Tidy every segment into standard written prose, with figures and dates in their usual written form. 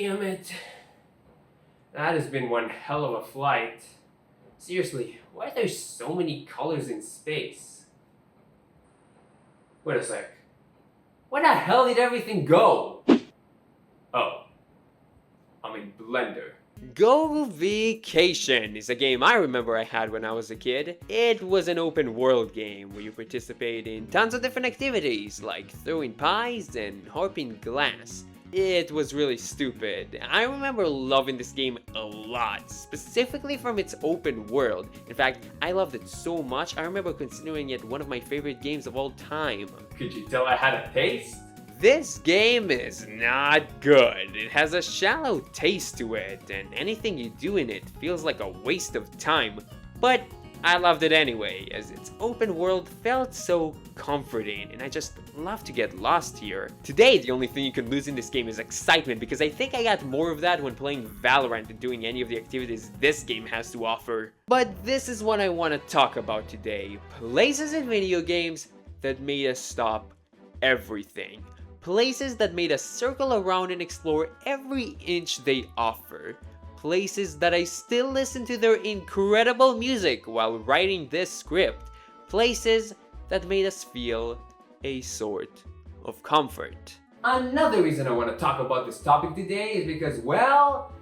damn it. That has been one hell of a flight. Seriously, why are there so many colors in space? Wait a sec. Where the hell did everything go? Oh. I'm in Blender. Go Vacation is a game I remember I had when I was a kid. It was an open world game where you participate in tons of different activities like throwing pies and harping glass. It was really stupid. I remember loving this game a lot, specifically from its open world. In fact, I loved it so much I remember considering it one of my favorite games of all time. Could you tell I had a taste? This game is not good. It has a shallow taste to it, and anything you do in it feels like a waste of time. But I loved it anyway, as its open world felt so comforting, and I just love to get lost here. Today, the only thing you can lose in this game is excitement, because I think I got more of that when playing Valorant and doing any of the activities this game has to offer. But this is what I want to talk about today. Places in video games that made us stop everything. Places that made us circle around and explore every inch they offer. Places that I still listen to their incredible music while writing this script. Places that made us feel a sort of comfort. Another reason I want to talk about this topic today is because, well,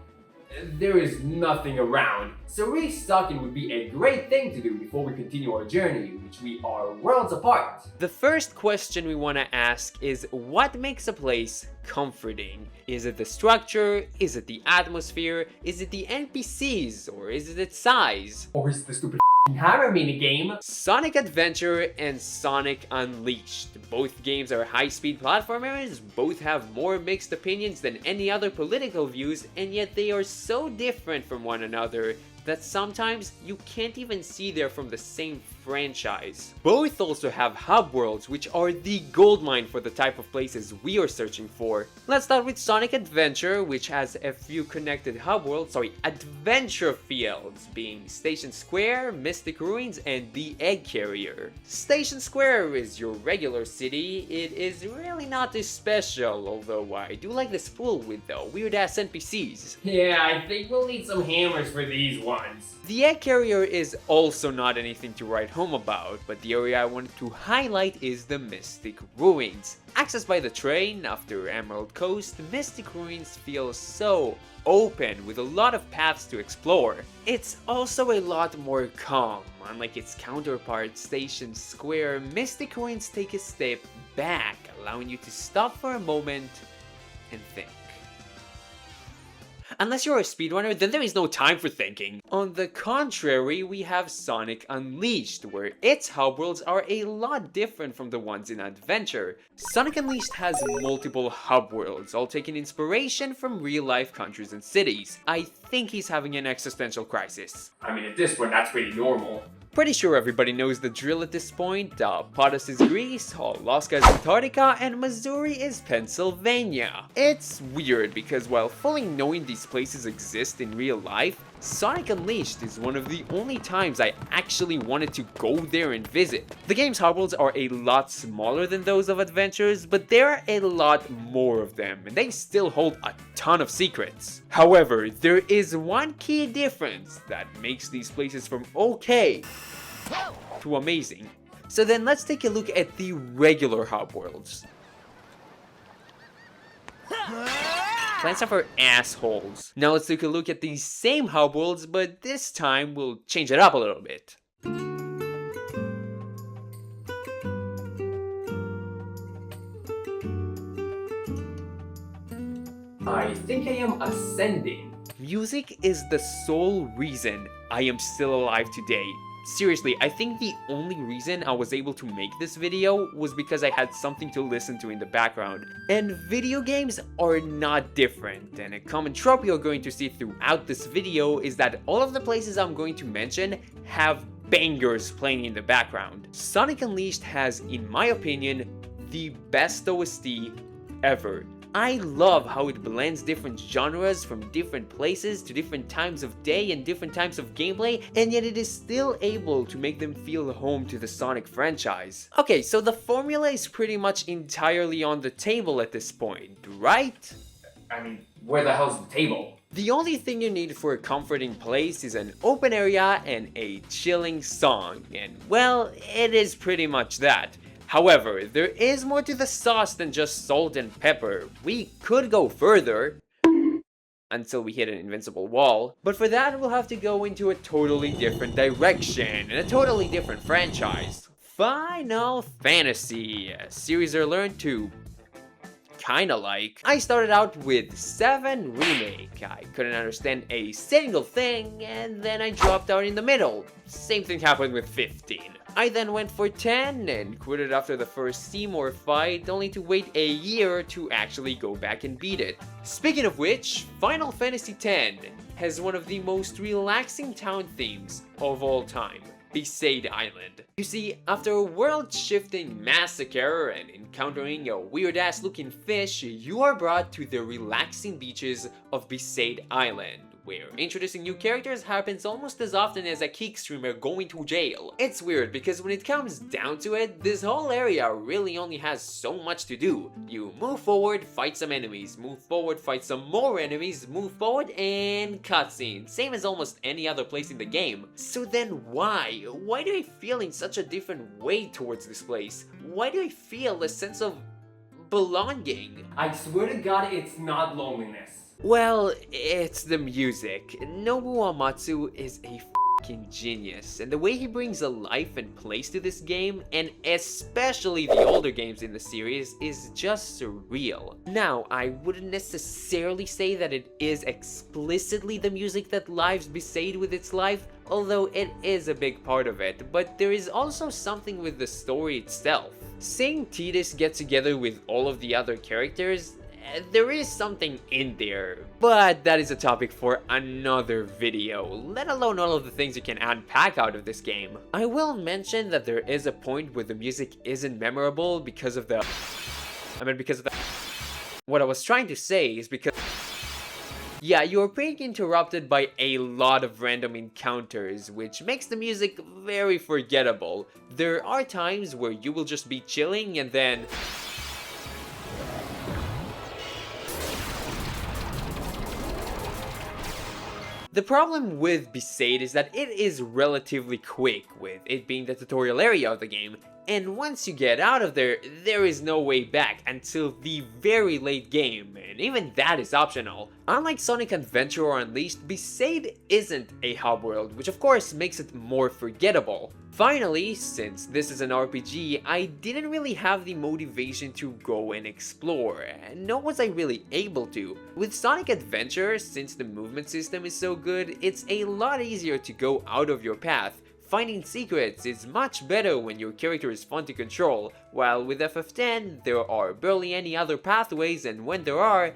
there is nothing around. So restocking would be a great thing to do before we continue our journey, which we are worlds apart. The first question we want to ask is, what makes a place comforting? Is it the structure? Is it the atmosphere? Is it the NPCs? Or is it its size? Or is it the stupid hammer minigame? Sonic Adventure and Sonic Unleashed. Both games are high-speed platformers, both have more mixed opinions than any other political views, and yet they are so different from one another that sometimes you can't even see they're from the same franchise. Both also have hub worlds, which are the goldmine for the type of places we are searching for. Let's start with Sonic Adventure, which has a few connected adventure fields, being Station Square, Mystic Ruins, and the Egg Carrier. Station Square is your regular city. It is really not too special, although I do like this pool with the weird-ass NPCs. Yeah, I think we'll need some hammers for these ones. The Egg Carrier is also not anything to write home about, but the area I wanted to highlight is the Mystic Ruins. Accessed by the train after Emerald Coast, Mystic Ruins feels so open with a lot of paths to explore. It's also a lot more calm. Unlike its counterpart Station Square, Mystic Ruins take a step back, allowing you to stop for a moment and think. Unless you're a speedrunner, then there is no time for thinking. On the contrary, we have Sonic Unleashed, where its hub worlds are a lot different from the ones in Adventure. Sonic Unleashed has multiple hub worlds, all taking inspiration from real-life countries and cities. I think he's having an existential crisis. I mean, at this point, that's pretty normal. Pretty sure everybody knows the drill at this point. Apotos is Greece, Alaska is Antarctica, and Missouri is Pennsylvania. It's weird because while fully knowing these places exist in real life, Sonic Unleashed is one of the only times I actually wanted to go there and visit. The game's hub worlds are a lot smaller than those of Adventures, but there are a lot more of them, and they still hold a ton of secrets. However, there is one key difference that makes these places from okay to amazing. So then let's take a look at the regular hub worlds. Plants are for assholes. Now let's take a look at these same hub worlds, but this time we'll change it up a little bit. I think I am ascending. Music is the sole reason I am still alive today. Seriously, I think the only reason I was able to make this video was because I had something to listen to in the background. And video games are not different, and a common trope you're going to see throughout this video is that all of the places I'm going to mention have bangers playing in the background. Sonic Unleashed has, in my opinion, the best OST ever. I love how it blends different genres from different places to different times of day and different types of gameplay, and yet it is still able to make them feel home to the Sonic franchise. Okay, so the formula is pretty much entirely on the table at this point, right? I mean, Where the hell's the table? The only thing you need for a comforting place is an open area and a chilling song, and well, it is pretty much that. However, there is more to the sauce than just salt and pepper. We could go further, until we hit an invincible wall, but for that we'll have to go into a totally different direction and a totally different franchise. Final Fantasy, a series I learned to kinda like. I started out with 7 Remake. I couldn't understand a single thing, and then I dropped out in the middle. Same thing happened with 15. I then went for 10 and quit it after the first Seymour fight, only to wait a year to actually go back and beat it. Speaking of which, Final Fantasy X has one of the most relaxing town themes of all time. Besaid Island. You see, after a world-shifting massacre and encountering a weird-ass looking fish, you are brought to the relaxing beaches of Besaid Island, where introducing new characters happens almost as often as a kick streamer going to jail. It's weird because when it comes down to it, this whole area really only has so much to do. You move forward, fight some enemies, move forward, fight some more enemies, move forward, and cutscene. Same as almost any other place in the game. So then why? Why do I feel in such a different way towards this place? Why do I feel a sense of belonging? I swear to God, it's not loneliness. Well, it's the music. Nobuo Uematsu is a f***ing genius, and the way he brings a life and place to this game, and especially the older games in the series, is just surreal. Now, I wouldn't necessarily say that it is explicitly the music that lives Besaid with its life, although it is a big part of it, but there is also something with the story itself. Seeing Tidus get together with all of the other characters, there is something in there, but that is a topic for another video, let alone all of the things you can unpack out of this game. I will mention that there is a point where the music isn't memorable because of the... What I was trying to say is because... Yeah, you are being interrupted by a lot of random encounters, which makes the music very forgettable. There are times where you will just be chilling and then... The problem with Besaid is that it is relatively quick, with it being the tutorial area of the game, and once you get out of there, there is no way back until the very late game, and even that is optional. Unlike Sonic Adventure or Unleashed, Besaid isn't a hub world, which of course makes it more forgettable. Finally, since this is an RPG, I didn't really have the motivation to go and explore, nor was I really able to. With Sonic Adventure, since the movement system is so good, it's a lot easier to go out of your path. Finding secrets is much better when your character is fun to control, while with FF10, there are barely any other pathways, and when there are,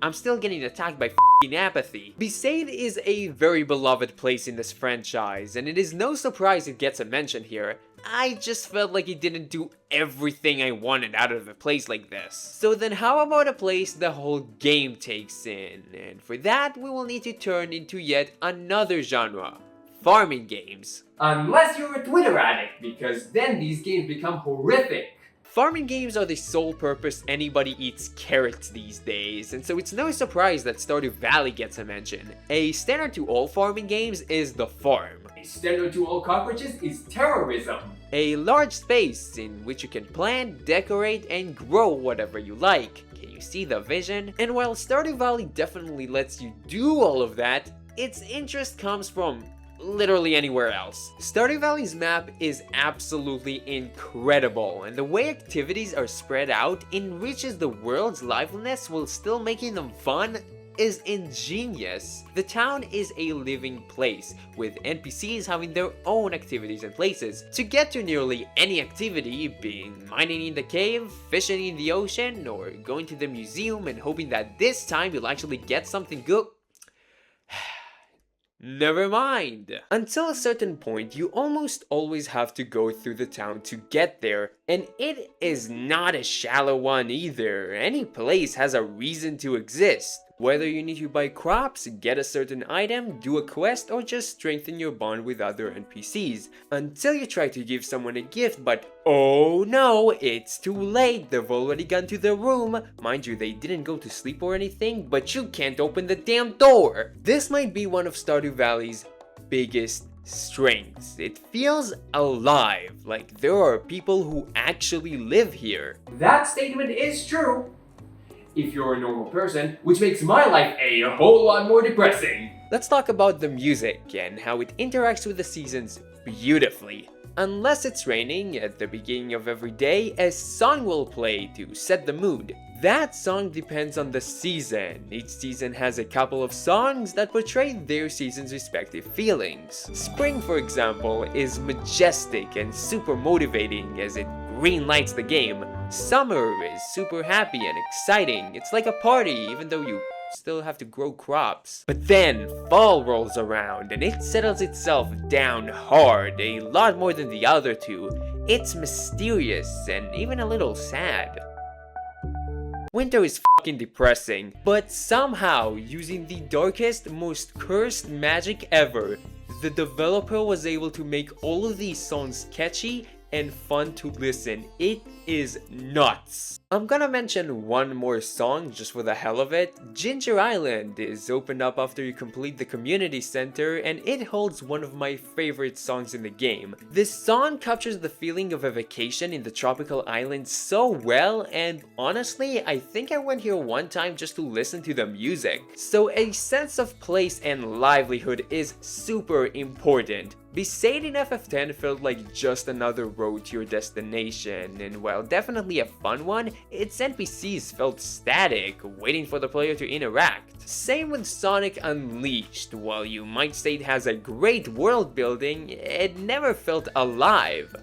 I'm still getting attacked by f***ing apathy. Besaid is a very beloved place in this franchise, and it is no surprise it gets a mention here. I just felt like it didn't do everything I wanted out of a place like this. So then how about a place the whole game takes in? And for that, we will need to turn into yet another genre. Farming games. Unless you're a Twitter addict, because then these games become horrific. Farming games are the sole purpose anybody eats carrots these days, and so it's no surprise that Stardew Valley gets a mention. A standard to all farming games is the farm. A standard to all cockroaches is terrorism. A large space in which you can plant, decorate, and grow whatever you like. Can you see the vision? And while Stardew Valley definitely lets you do all of that, its interest comes from literally anywhere else. Stardew Valley's map is absolutely incredible, and the way activities are spread out enriches the world's liveliness while still making them fun is ingenious. The town is a living place, with NPCs having their own activities and places. To get to nearly any activity, being mining in the cave, fishing in the ocean, or going to the museum and hoping that this time you'll actually get something good, never mind. Until a certain point, you almost always have to go through the town to get there, And it is not a shallow one either. Any place has a reason to exist. Whether you need to buy crops, get a certain item, do a quest, or just strengthen your bond with other NPCs. Until you try to give someone a gift, but oh no, it's too late, they've already gone to their room. Mind you, they didn't go to sleep or anything, but you can't open the damn door. This might be one of Stardew Valley's biggest strengths. It feels alive, like there are people who actually live here. That statement is true. If you're a normal person, which makes my life a whole lot more depressing. Let's talk about the music and how it interacts with the seasons beautifully. Unless it's raining, at the beginning of every day, a song will play to set the mood. That song depends on the season. Each season has a couple of songs that portray their season's respective feelings. Spring, for example, is majestic and super motivating as it green lights the game. Summer is super happy and exciting. It's like a party, even though you still have to grow crops. But then fall rolls around and it settles itself down hard, a lot more than the other two. It's mysterious and even a little sad. Winter is fucking depressing, but somehow, using the darkest, most cursed magic ever, the developer was able to make all of these songs catchy and fun to listen. It is nuts. I'm gonna mention one more song just for the hell of it. Ginger Island is opened up after you complete the community center and it holds one of my favorite songs in the game. This song captures the feeling of a vacation in the tropical island so well, and honestly, I think I went here one time just to listen to the music. So a sense of place and livelihood is super important. Besaid in FF10 felt like just another road to your destination, and while definitely a fun one, its NPCs felt static, waiting for the player to interact. Same with Sonic Unleashed. While you might say it has a great world building, it never felt alive.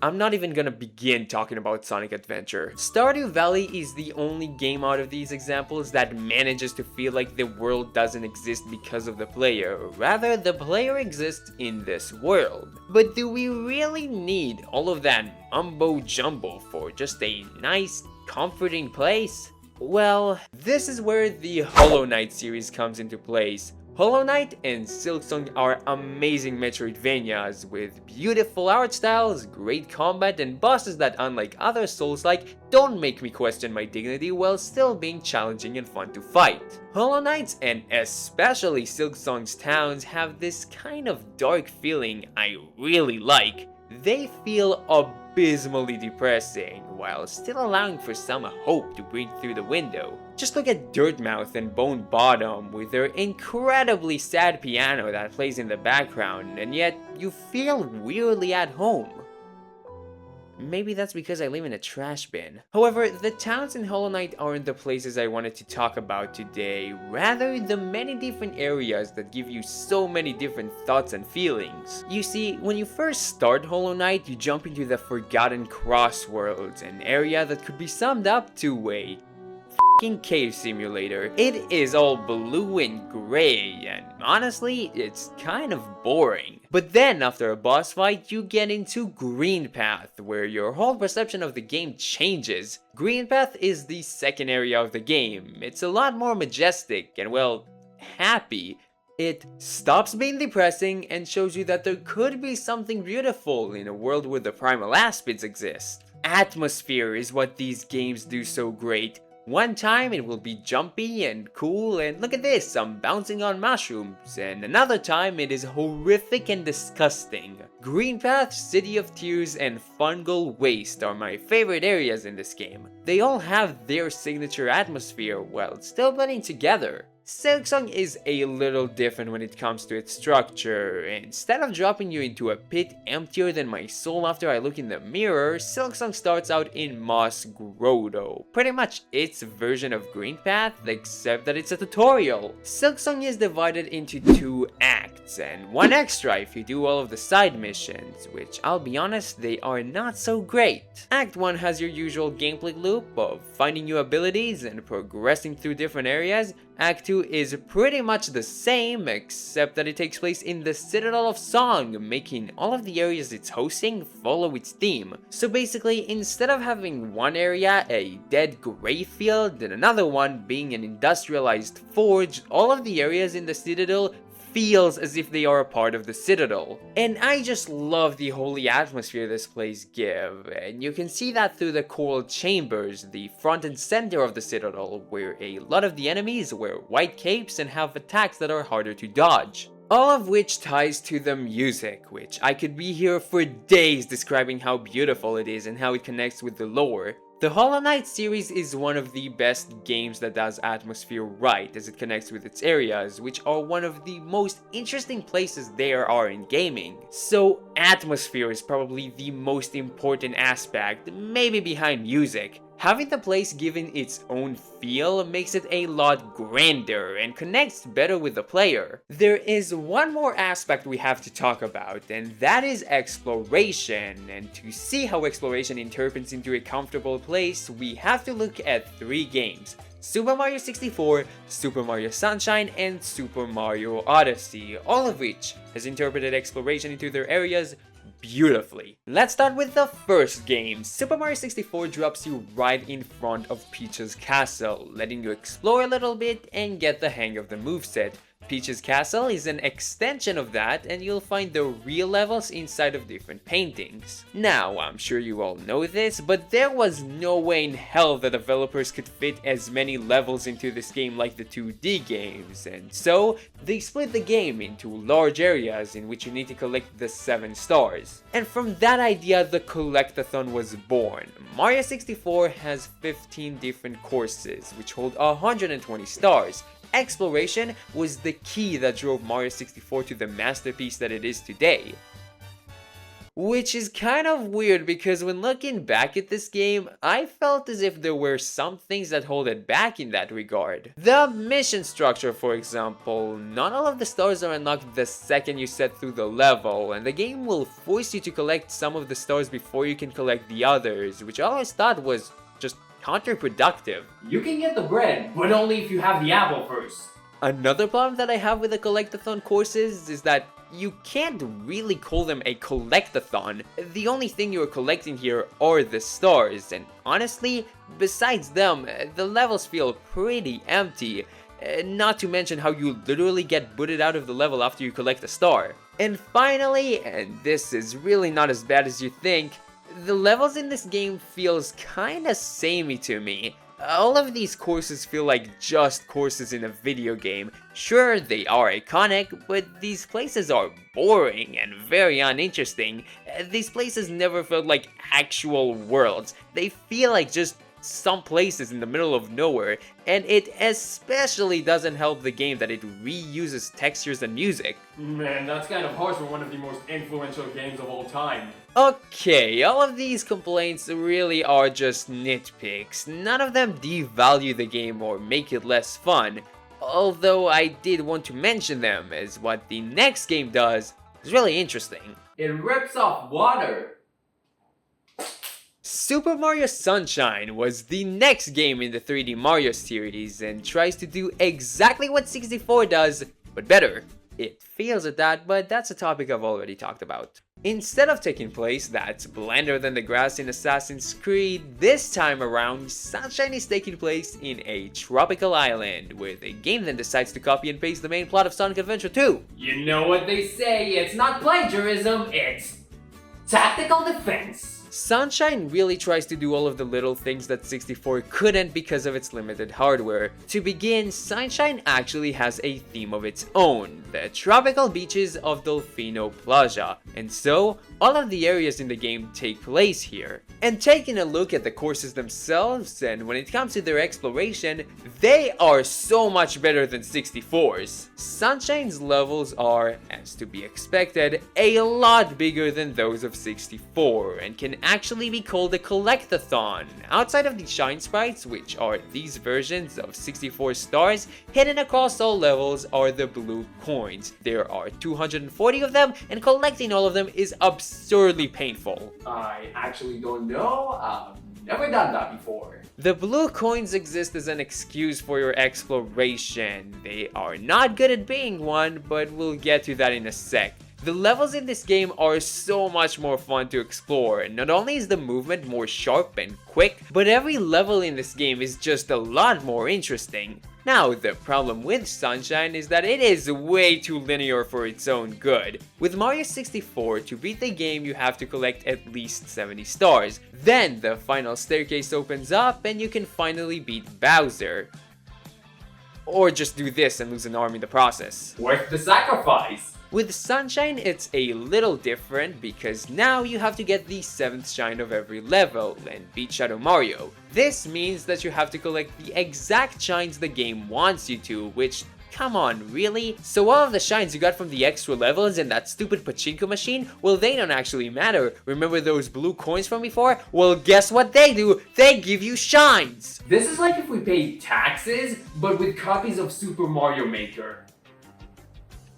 I'm not even gonna begin talking about Sonic Adventure. Stardew Valley is the only game out of these examples that manages to feel like the world doesn't exist because of the player. Rather, the player exists in this world. But do we really need all of that mumbo jumbo for just a nice, comforting place? Well, this is where the Hollow Knight series comes into place. Hollow Knight and Silksong are amazing Metroidvanias with beautiful art styles, great combat, and bosses that, unlike other Souls-like, don't make me question my dignity while still being challenging and fun to fight. Hollow Knight's and especially Silksong's towns have this kind of dark feeling I really like. They feel abysmally depressing, while still allowing for some hope to breathe through the window. Just look at Dirtmouth and Bone Bottom with their incredibly sad piano that plays in the background, and yet you feel weirdly at home. Maybe that's because I live in a trash bin. However, the towns in Hollow Knight aren't the places I wanted to talk about today, rather the many different areas that give you so many different thoughts and feelings. You see, when you first start Hollow Knight, you jump into the Forgotten Crossworlds, an area that could be summed up to a f***ing cave simulator. It is all blue and gray, and honestly, it's kind of boring. But then, after a boss fight, you get into Green Path, where your whole perception of the game changes. Green Path is the second area of the game. It's a lot more majestic and, well, happy. It stops being depressing and shows you that there could be something beautiful in a world where the primal aspids exist. Atmosphere is what these games do so great. One time it will be jumpy and cool and look at this, I'm bouncing on mushrooms, and another time it is horrific and disgusting. Green Path, City of Tears, and Fungal Waste are my favorite areas in this game. They all have their signature atmosphere while still blending together. Silksong is a little different when it comes to its structure. Instead of dropping you into a pit emptier than my soul after I look in the mirror, Silksong starts out in Moss Grotto. Pretty much its version of Green Path, except that it's a tutorial. Silksong is divided into 2 acts, and 1 extra if you do all of the side missions, which I'll be honest, they are not so great. Act 1 has your usual gameplay loop of finding new abilities and progressing through different areas, Act 2 is pretty much the same, except that it takes place in the Citadel of Song, making all of the areas it's hosting follow its theme. So basically, instead of having one area a dead grey field and another one being an industrialized forge, all of the areas in the Citadel feels as if they are a part of the Citadel. And I just love the holy atmosphere this place gives, and you can see that through the coral chambers, the front and center of the Citadel, where a lot of the enemies wear white capes and have attacks that are harder to dodge. All of which ties to the music, which I could be here for days describing how beautiful it is and how it connects with the lore. The Hollow Knight series is one of the best games that does atmosphere right, as it connects with its areas, which are one of the most interesting places there are in gaming. So atmosphere is probably the most important aspect, maybe behind music. Having the place given its own feel makes it a lot grander and connects better with the player. There is one more aspect we have to talk about, and that is exploration. And to see how exploration interprets into a comfortable place, we have to look at 3 games: Super Mario 64, Super Mario Sunshine, and Super Mario Odyssey, all of which has interpreted exploration into their areas beautifully. Let's start with the first game. Super Mario 64 drops you right in front of Peach's castle, letting you explore a little bit and get the hang of the moveset. Peach's Castle is an extension of that, and you'll find the real levels inside of different paintings. Now, I'm sure you all know this, but there was no way in hell the developers could fit as many levels into this game like the 2D games, and so they split the game into large areas in which you need to collect the 7 stars. And from that idea, the Collectathon was born. Mario 64 has 15 different courses, which hold 120 stars. Exploration was the key that drove Mario 64 to the masterpiece that it is today. Which is kind of weird because when looking back at this game, I felt as if there were some things that hold it back in that regard. The mission structure, for example, not all of the stars are unlocked the second you set through the level, and the game will force you to collect some of the stars before you can collect the others, which I always thought was just counterproductive. You can get the bread, but only if you have the apple first. Another problem that I have with the Collectathon courses is that you can't really call them a collectathon. The only thing you're collecting here are the stars, and honestly, besides them, the levels feel pretty empty. Not to mention how you literally get booted out of the level after you collect a star. And finally, and this is really not as bad as you think, the levels in this game feels kinda samey to me. All of these courses feel like just courses in a video game. Sure, they are iconic, but these places are boring and very uninteresting. These places never felt like actual worlds. They feel like just some places in the middle of nowhere, and it especially doesn't help the game that it reuses textures and music. Man, that's kind of harsh for one of the most influential games of all time. Okay, all of these complaints really are just nitpicks. None of them devalue the game or make it less fun. Although I did want to mention them, as what the next game does is really interesting. It rips off water. Super Mario Sunshine was the next game in the 3D Mario series and tries to do exactly what 64 does, but better. It fails at that, but that's a topic I've already talked about. Instead of taking place that's blander than the grass in Assassin's Creed, this time around, Sunshine is taking place in a tropical island, where the game then decides to copy and paste the main plot of Sonic Adventure 2. You know what they say, it's not plagiarism, it's tactical defense. Sunshine really tries to do all of the little things that 64 couldn't because of its limited hardware. To begin, Sunshine actually has a theme of its own, the tropical beaches of Delfino Plaza, and so all of the areas in the game take place here. And taking a look at the courses themselves, and when it comes to their exploration, they are so much better than 64's. Sunshine's levels are, as to be expected, a lot bigger than those of 64, and can actually be called a collectathon. Outside of the shine sprites, which are these versions of 64 stars, hidden across all levels are the blue coins. There are 240 of them, and collecting all of them is absurdly painful. I actually don't know. Never done that before. The blue coins exist as an excuse for your exploration. They are not good at being one, but we'll get to that in a sec. The levels in this game are so much more fun to explore. Not only is the movement more sharp and quick, but every level in this game is just a lot more interesting. Now, the problem with Sunshine is that it is way too linear for its own good. With Mario 64, to beat the game you have to collect at least 70 stars. Then the final staircase opens up and you can finally beat Bowser. Or just do this and lose an arm in the process. Worth the sacrifice! With Sunshine, it's a little different because now you have to get the 7th shine of every level and beat Shadow Mario. This means that you have to collect the exact shines the game wants you to, which, come on, really? So all of the shines you got from the extra levels and that stupid pachinko machine, well, they don't actually matter. Remember those blue coins from before? Well, guess what they do? They give you shines! This is like if we paid taxes, but with copies of Super Mario Maker.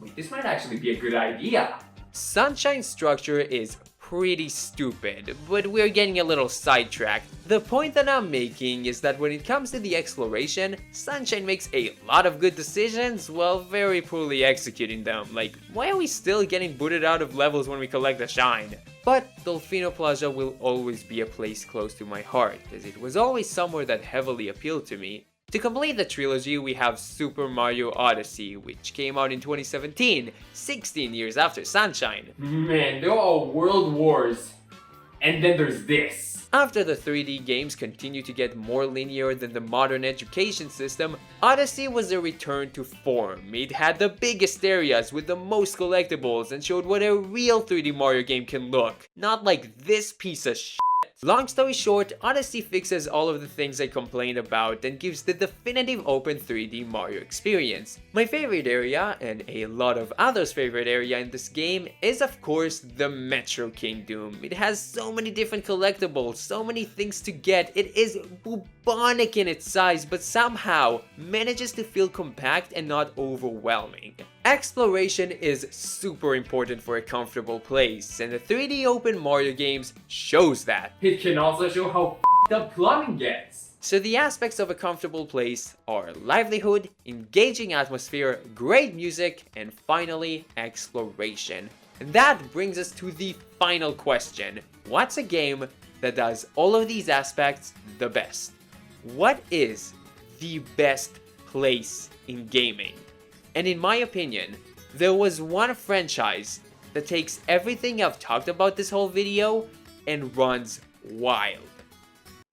Wait, this might actually be a good idea. Sunshine's structure is pretty stupid, but we're getting a little sidetracked. The point that I'm making is that when it comes to the exploration, Sunshine makes a lot of good decisions while very poorly executing them. Like, why are we still getting booted out of levels when we collect a shine? But Dolfino Plaza will always be a place close to my heart, as it was always somewhere that heavily appealed to me. To complete the trilogy, we have Super Mario Odyssey, which came out in 2017, 16 years after Sunshine. Man, there are world wars. And then there's this. After the 3D games continue to get more linear than the modern education system, Odyssey was a return to form. It had the biggest areas with the most collectibles and showed what a real 3D Mario game can look. Not like this piece of shit. Long story short, Odyssey fixes all of the things I complained about and gives the definitive open 3D Mario experience. My favorite area, and a lot of others' favorite area in this game, is of course the Metro Kingdom. It has so many different collectibles, so many things to get, it is bubonic in its size, but somehow manages to feel compact and not overwhelming. Exploration is super important for a comfortable place, and the 3D open Mario games shows that. It can also show how up plumbing gets. So the aspects of a comfortable place are livelihood, engaging atmosphere, great music, and finally, exploration. And that brings us to the final question. What's a game that does all of these aspects the best? What is the best place in gaming? And in my opinion, there was one franchise that takes everything I've talked about this whole video and runs wild.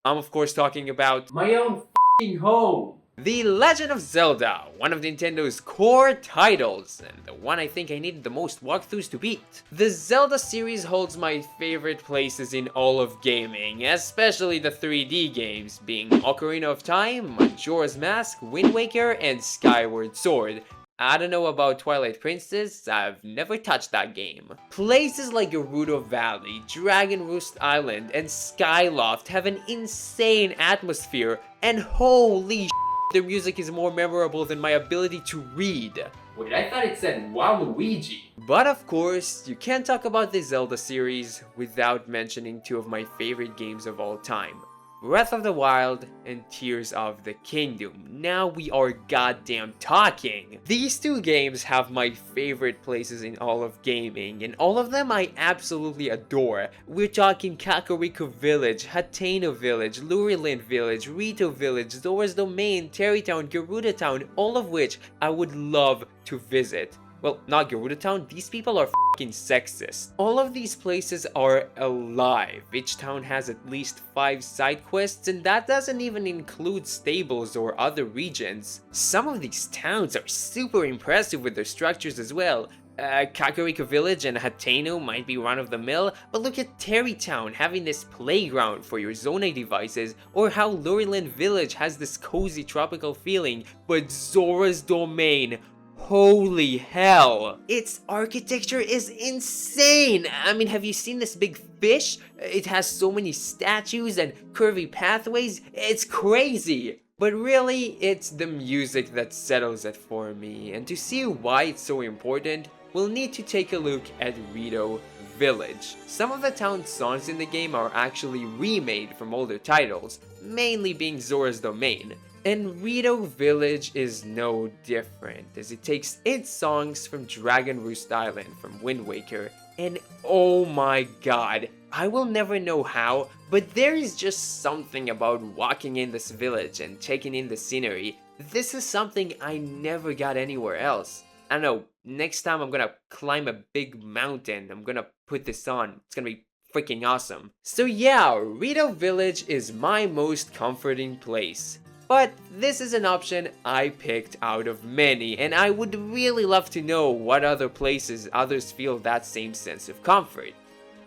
I'm of course talking about my own f***ing home. The Legend of Zelda, one of Nintendo's core titles, and the one I think I needed the most walkthroughs to beat. The Zelda series holds my favorite places in all of gaming, especially the 3D games, being Ocarina of Time, Majora's Mask, Wind Waker, and Skyward Sword. I don't know about Twilight Princess, I've never touched that game. Places like Gerudo Valley, Dragon Roost Island, and Skyloft have an insane atmosphere, and holy their music is more memorable than my ability to read. Wait, I thought it said Waluigi. But of course, you can't talk about the Zelda series without mentioning two of my favorite games of all time. Breath of the Wild and Tears of the Kingdom. Now we are goddamn talking! These two games have my favorite places in all of gaming, and all of them I absolutely adore. We're talking Kakariko Village, Hateno Village, Luriland Village, Rito Village, Zora's Domain, Terrytown, Gerudo Town, all of which I would love to visit. Well, not Gerudo Town, these people are f***ing sexist. All of these places are alive. Each town has at least 5 side quests, and that doesn't even include stables or other regions. Some of these towns are super impressive with their structures as well. Kakariko Village and Hateno might be run-of-the-mill, but look at Terrytown having this playground for your Zonai devices, or how Luriland Village has this cozy tropical feeling, but Zora's Domain, holy hell! Its architecture is insane! I mean, have you seen this big fish? It has so many statues and curvy pathways, it's crazy! But really, it's the music that settles it for me, and to see why it's so important, we'll need to take a look at Rito Village. Some of the town songs in the game are actually remade from older titles, mainly being Zora's Domain. And Rito Village is no different, as it takes its songs from Dragon Roost Island from Wind Waker, and oh my god, I will never know how, but there is just something about walking in this village and taking in the scenery. This is something I never got anywhere else. I don't know, next time I'm gonna climb a big mountain, I'm gonna put this on, it's gonna be freaking awesome. So yeah, Rito Village is my most comforting place. But this is an option I picked out of many, and I would really love to know what other places others feel that same sense of comfort.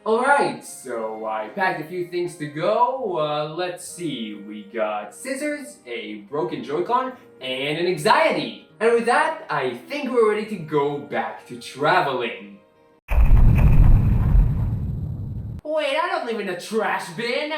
Alright, so I packed a few things to go. Let's see, we got scissors, a broken Joy-Con, and an anxiety. And with that, I think we're ready to go back to traveling. Wait, I don't live in a trash bin!